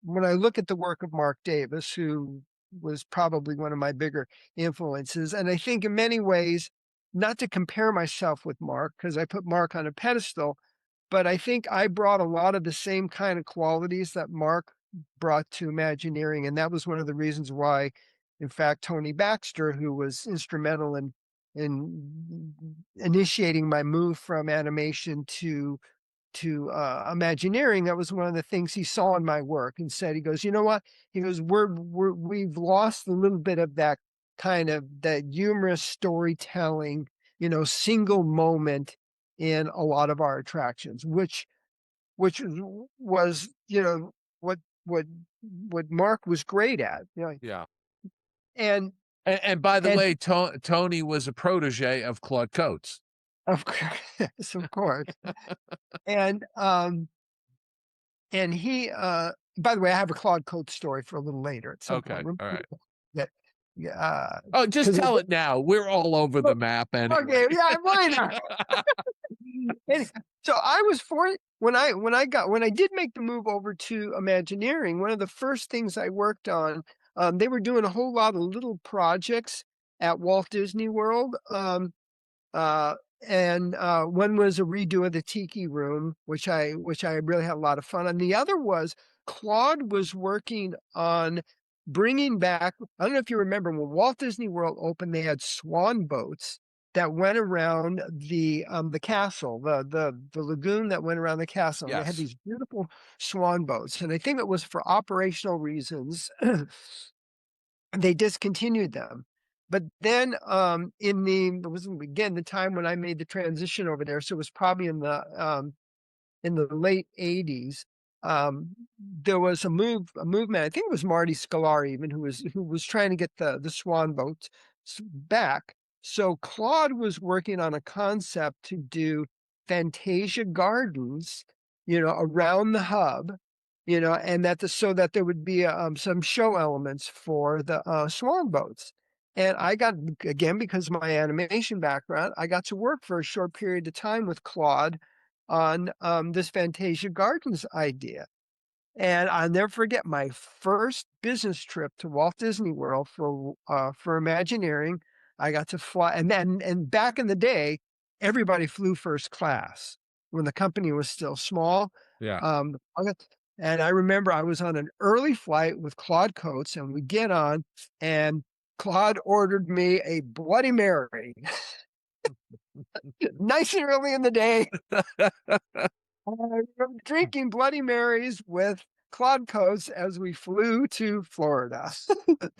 look at the work of Mark Davis, who was probably one of my bigger influences, and I think in many ways, not to compare myself with Mark, because I put Mark on a pedestal, but I think I brought a lot of the same kind of qualities that Mark brought to Imagineering. And that was one of the reasons why, in fact, Tony Baxter, who was instrumental in initiating my move from animation to Imagineering, that was one of the things he saw in my work and said, he goes, you know what? He goes, we've lost a little bit of that kind of that humorous storytelling, single moment in a lot of our attractions, which was, what Mark was great at. Yeah. And by the way, Tony was a protege of Claude Coates. Of course, of course. And he, by the way, I have a Claude Coates story for a little later at some point. All right. That, just tell it now. We're all over the map. Anyway. Okay, yeah, why not? So I was when I did make the move over to Imagineering. One of the first things I worked on, they were doing a whole lot of little projects at Walt Disney World. And one was a redo of the Tiki Room, which I really had a lot of fun. And the other was Claude was working on bringing back, I don't know if you remember when Walt Disney World opened, they had swan boats that went around the castle, the lagoon that went around the castle. And they had these beautiful swan boats. And I think it was for operational reasons. They discontinued them. But then it was again the time when I made the transition over there. So it was probably in the late 80s. There was a movement. I think it was Marty Scolari even who was trying to get the swan boats back. So Claude was working on a concept to do Fantasia Gardens, around the hub, and so that there would be some show elements for the swan boats. And I got, again, because of my animation background, I got to work for a short period of time with Claude on this Fantasia Gardens idea. And I'll never forget my first business trip to Walt Disney World for Imagineering. I got to fly, and back in the day, everybody flew first class when the company was still small. Yeah. And I remember I was on an early flight with Claude Coates, and we get on, and Claude ordered me a Bloody Mary. Nice and early in the day. I remember drinking Bloody Marys with Claude Coates as we flew to Florida.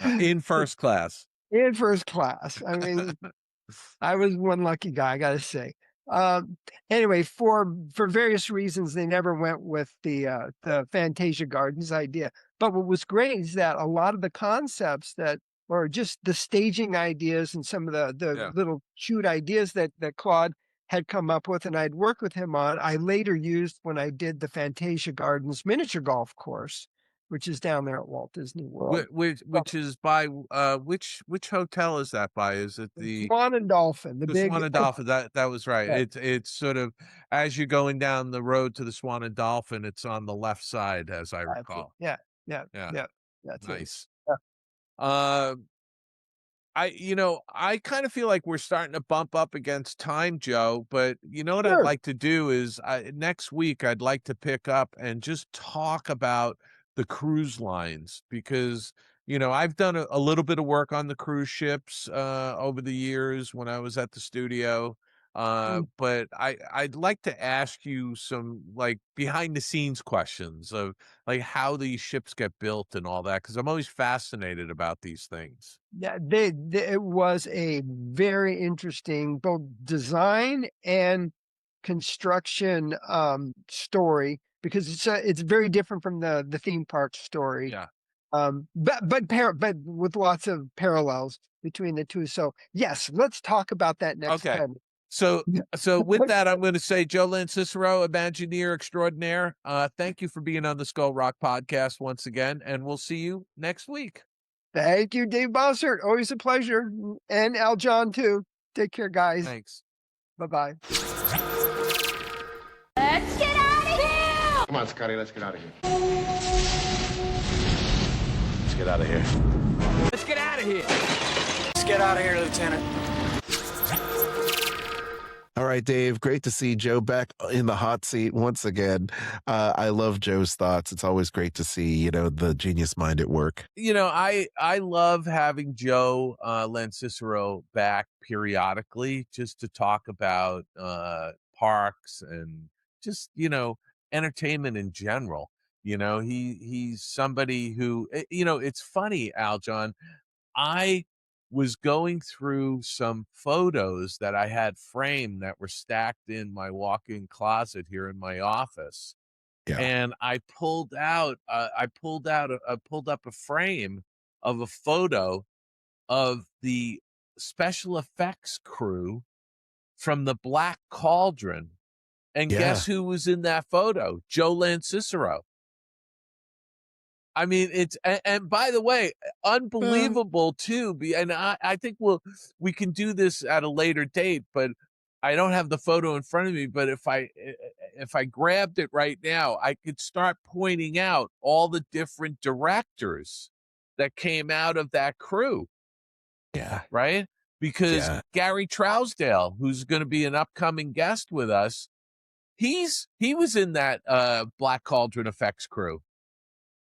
In first class. In first class. I mean, I was one lucky guy, I got to say. Anyway, for various reasons, they never went with the Fantasia Gardens idea. But what was great is that a lot of the concepts or just the staging ideas and some of the little cute ideas that Claude had come up with and I'd worked with him on, I later used when I did the Fantasia Gardens miniature golf course, which is down there at Walt Disney World. Which is by which hotel is that by? Is it the Swan and Dolphin? The Swan and Dolphin. That was right. Yeah. It's sort of as you're going down the road to the Swan and Dolphin, it's on the left side, as I recall. Yeah. That's nice. Yeah. I kind of feel like we're starting to bump up against time, Joe, but you know what I'd like to do is next week, I'd like to pick up and just talk about the cruise lines because, I've done a little bit of work on the cruise ships over the years when I was at the studio. But I'd like to ask you some like behind the scenes questions of like how these ships get built and all that, because I'm always fascinated about these things. Yeah, it was a very interesting both design and construction story because it's very different from the theme park story. Yeah. But with lots of parallels between the two. So yes, let's talk about that next time. So with that, I'm going to say, Joe Lanzisero, Imagineer extraordinaire, thank you for being on the Skull Rock podcast once again, and we'll see you next week. Thank you, Dave Bossert. Always a pleasure. And Aljon, too. Take care, guys. Thanks. Bye-bye. Let's get out of here! Come on, Scotty, let's get out of here. Let's get out of here. Let's get out of here. Let's get out of here, Lieutenant. All right, Dave, great to see Joe back in the hot seat once again. I love Joe's thoughts. It's always great to see, the genius mind at work. I love having Joe Lanzisero back periodically just to talk about parks and just, entertainment in general. He's somebody who, it's funny, Aljon, I was going through some photos that I had framed that were stacked in my walk-in closet here in my office. Yeah. And I pulled up a frame of a photo of the special effects crew from the Black Cauldron. And guess who was in that photo? Joe Lanzisero. I mean, and by the way, unbelievable too. And I think we can do this at a later date, but I don't have the photo in front of me. But if I grabbed it right now, I could start pointing out all the different directors that came out of that crew. Yeah. Right. Because Gary Trousdale, who's going to be an upcoming guest with us, he was in that Black Cauldron effects crew.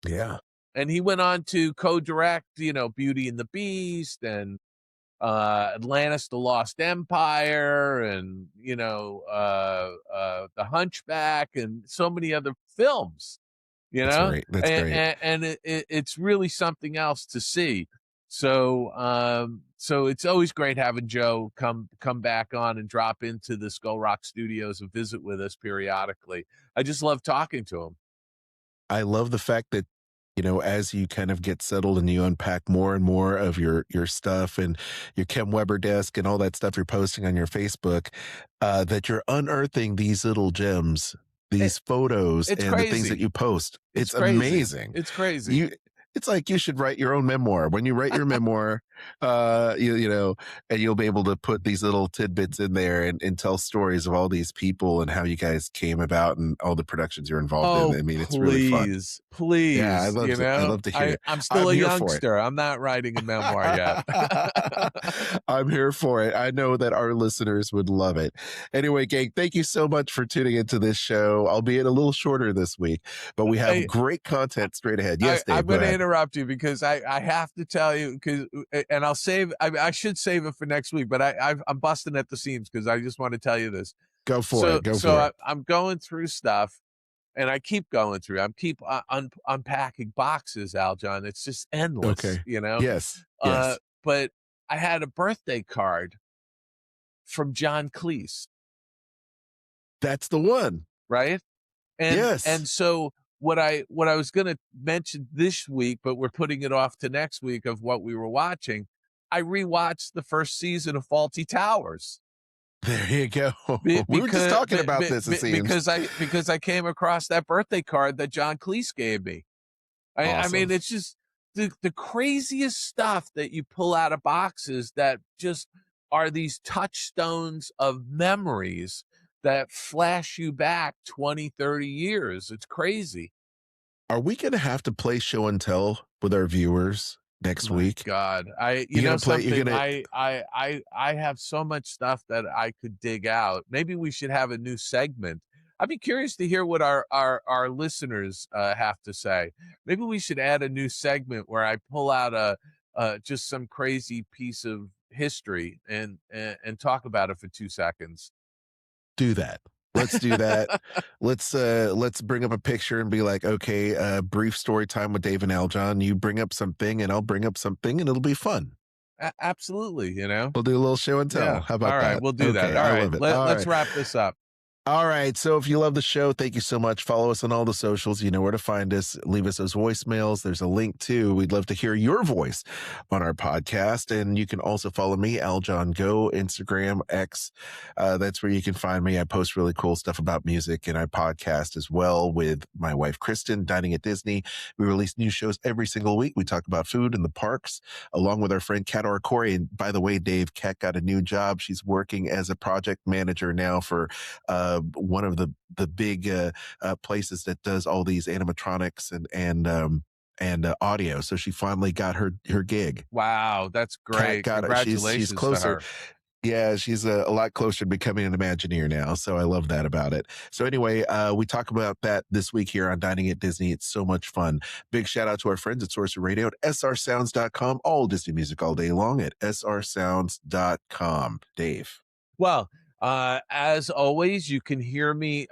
Yeah. And he went on to co-direct, Beauty and the Beast and Atlantis, the Lost Empire, and The Hunchback, and so many other films. That's great. That's great. And it's really something else to see. So so it's always great having Joe come back on and drop into the Skull Rock Studios and visit with us periodically. I just love talking to him. I love the fact that, as you kind of get settled and you unpack more and more of your stuff and your Kim Weber desk and all that stuff you're posting on your Facebook, that you're unearthing these little gems, these photos and crazy. the things that you post. It's crazy. Amazing. It's crazy. It's like you should write your own memoir. When you write your memoir, and you'll be able to put these little tidbits in there and tell stories of all these people and how you guys came about and all the productions you're involved in. I mean, it's really fun. Please. Yeah, I'd love to hear it. I'm still a youngster. I'm not writing a memoir yet. I'm here for it. I know that our listeners would love it. Anyway, gang, thank you so much for tuning into this show, albeit a little shorter this week, but we have great content straight ahead. Yes, Dave, I'm going to interrupt you because I have to tell you, and I'll save, I should save it for next week, but I'm busting at the seams because I just want to tell you this. Go for it. I'm going through stuff, and I keep going through. I'm keep unpacking boxes, Aljon. It's just endless. Okay. Yes. But I had a birthday card from John Cleese. That's the one, right? And yes. And so what I was going to mention this week, but we're putting it off to next week of what we were watching. I rewatched the first season of Fawlty Towers. There you go. We were just talking about this, it seems. Because I came across that birthday card that John Cleese gave me. I mean, it's just the craziest stuff that you pull out of boxes that just are these touchstones of memories that flash you back 20, 30 years. It's crazy. Are we going to have to play show and tell with our viewers next week? God, I have so much stuff that I could dig out. Maybe we should have a new segment. I'd be curious to hear what our listeners have to say. Maybe we should add a new segment where I pull out just some crazy piece of history and talk about it for 2 seconds. Do that. Let's do that. Let's bring up a picture and be like, okay, brief story time with Dave and Aljon. You bring up something and I'll bring up something and it'll be fun. Absolutely. We'll do a little show and tell. Yeah. How about that? All right, we'll do that. All right, let's wrap this up. All right. So if you love the show, thank you so much. Follow us on all the socials. You know where to find us. Leave us those voicemails. There's a link too. We'd love to hear your voice on our podcast. And you can also follow me, Aljon Go, Instagram, X. That's where you can find me. I post really cool stuff about music, and I podcast as well with my wife, Kristen, Dining at Disney. We release new shows every single week. We talk about food in the parks, along with our friend Kat Corey. And by the way, Dave, Kat got a new job. She's working as a project manager now for one of the big places that does all these animatronics and audio. So she finally got her gig. Wow, that's great! Congratulations, she's closer. to her. Yeah, she's a lot closer to becoming an Imagineer now. So I love that about it. So anyway, we talk about that this week here on Dining at Disney. It's so much fun. Big shout out to our friends at Sorcerer Radio at srsounds.com. All Disney music all day long at srsounds.com. Dave. Well, as always, you can hear me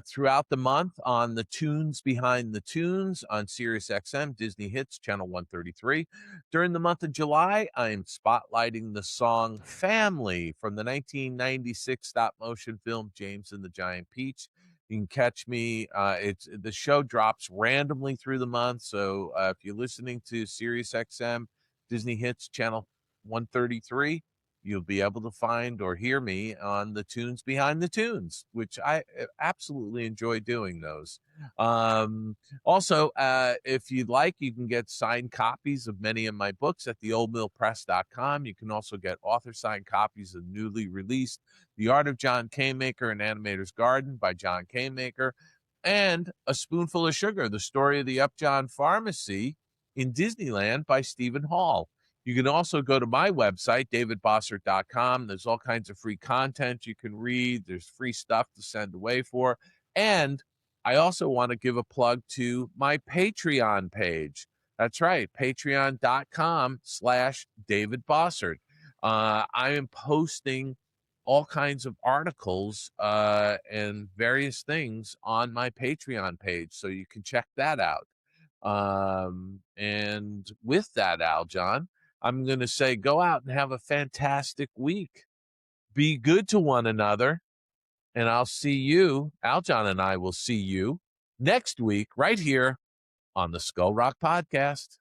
throughout the month on the Tunes Behind the Tunes on Sirius XM, Disney Hits, Channel 133. During the month of July, I am spotlighting the song Family from the 1996 stop-motion film James and the Giant Peach. You can catch me. The show drops randomly through the month, so if you're listening to Sirius XM, Disney Hits, Channel 133, you'll be able to find or hear me on the Tunes Behind the Tunes, which I absolutely enjoy doing those. Also, if you'd like, you can get signed copies of many of my books at theoldmillpress.com. You can also get author signed copies of newly released The Art of John Kaymaker and Animator's Garden by John Kaymaker, and A Spoonful of Sugar, the story of the Upjohn Pharmacy in Disneyland by Stephen Hall. You can also go to my website, davidbossert.com. There's all kinds of free content you can read. There's free stuff to send away for. And I also want to give a plug to my Patreon page. That's right, patreon.com/David Bossert. I am posting all kinds of articles and various things on my Patreon page, so you can check that out. And with that, Aljon, I'm going to say go out and have a fantastic week. Be good to one another. And I'll see you, Aljon and I will see you next week right here on the Skull Rock Podcast.